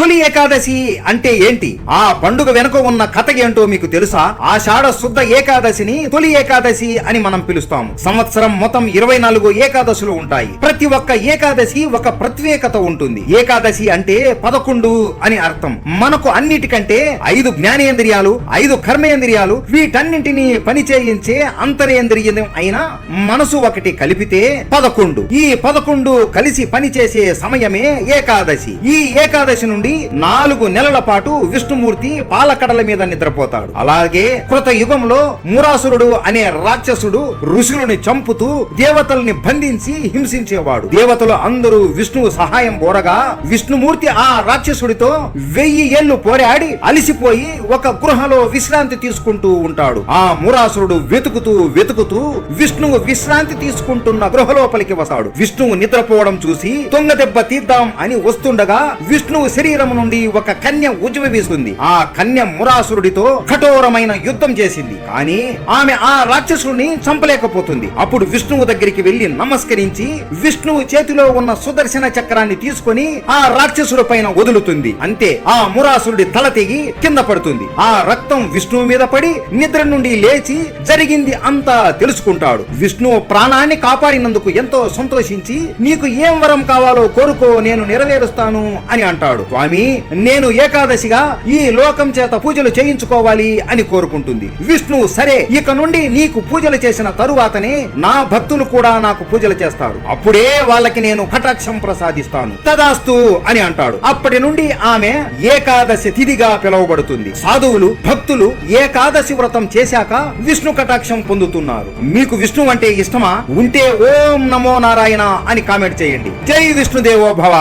తొలి ఏకాదశి అంటే ఏంటి? ఆ పండుగ వెనుక ఉన్న కథ ఏంటో మీకు తెలుసా? ఆషాఢ శుద్ధ ఏకాదశిని తొలి ఏకాదశి అని మనం పిలుస్తాము. సంవత్సరం మొత్తం 24 ఏకాదశులు ఉంటాయి. ప్రతి ఒక్క ఏకాదశి ఒక ప్రత్యేకత ఉంటుంది. ఏకాదశి అంటే 11 అని అర్థం. మనకు అన్నిటికంటే 5 జ్ఞానేంద్రియాలు, 5 కర్మేంద్రియాలు, వీటన్నింటినీ పనిచేయించే అంతరేంద్రియం అయిన మనసు ఒకటి కలిపితే 11. ఈ 11 కలిసి పనిచేసే సమయమే ఏకాదశి. ఈ ఏకాదశి నుండి 4 నెలల పాటు విష్ణుమూర్తి పాలకడల మీద నిద్రపోతాడు. అలాగే కృత యుగంలో మురాసురుడు అనే రాక్షసుడు ఋషులని చంపుతూ దేవతల్ని బంధించి హింసించేవాడు. దేవతలు అందరూ విష్ణువు సహాయం కోరగా విష్ణుమూర్తి ఆ రాక్షసుడితో 1000 ఏళ్లు పోరాడి అలిసిపోయి ఒక గృహలో విశ్రాంతి తీసుకుంటూ ఉంటాడు. ఆ మురాసురుడు వెతుకుతూ విష్ణువు విశ్రాంతి తీసుకుంటున్న గృహలోపలికి వస్తాడు. విష్ణువు నిద్రపోవడం చూసి దొంగదెబ్బ తీద్దాం అని వస్తుండగా విష్ణువు శరీరం నుండి ఒక కన్య ఉద్భవిస్తుంది. ఆ కన్య మురాసురుడితో కఠోరమైన యుద్ధం చేసింది. కానీ ఆమె ఆ రాక్షసుని చంపలేకపోతుంది. అప్పుడు విష్ణువు దగ్గరికి వెళ్లి నమస్కరించి విష్ణువు చేతిలో ఉన్న సుదర్శన చక్రాన్ని తీసుకొని ఆ రాక్షసుడి పైన వదులుతుంది. అంతే, ఆ మురాసురుడి తల తెగి కింద పడుతుంది. ఆ రక్తం విష్ణువు మీద పడి నిద్ర నుండి లేచి జరిగింది అంతా తెలుసుకుంటాడు. విష్ణువు ప్రాణాన్ని కాపాడినందుకు ఎంతో సంతోషించి నీకు ఏం వరం కావాలో కోరుకో, నేను నెరవేరుస్తాను అని అంటాడు. స్వామి, నేను ఏకాదశిగా ఈ లోకం చేత పూజలు చేయించుకోవాలి అని కోరుకుంటుంది. విష్ణువు సరే, ఇక నుండి నీకు పూజలు చేసిన తరువాతనే నా భక్తులు కూడా నాకు పూజలు చేస్తారు. అప్పుడే వాళ్ళకి నేను కటాక్షం ప్రసాదిస్తాను. తదాస్తు అని అంటాడు. అప్పటి నుండి ఆమె ఏకాదశి తిథిగా పిలువబడుతుంది. సాధువులు, భక్తులు ఏకాదశి వ్రతం చేశాక విష్ణు కటాక్షం పొందుతున్నారు. మీకు విష్ణు అంటే ఇష్టమా? ఉంటే ఓం నమో నారాయణ అని కామెంట్ చేయండి. జై విష్ణుదేవో భవ.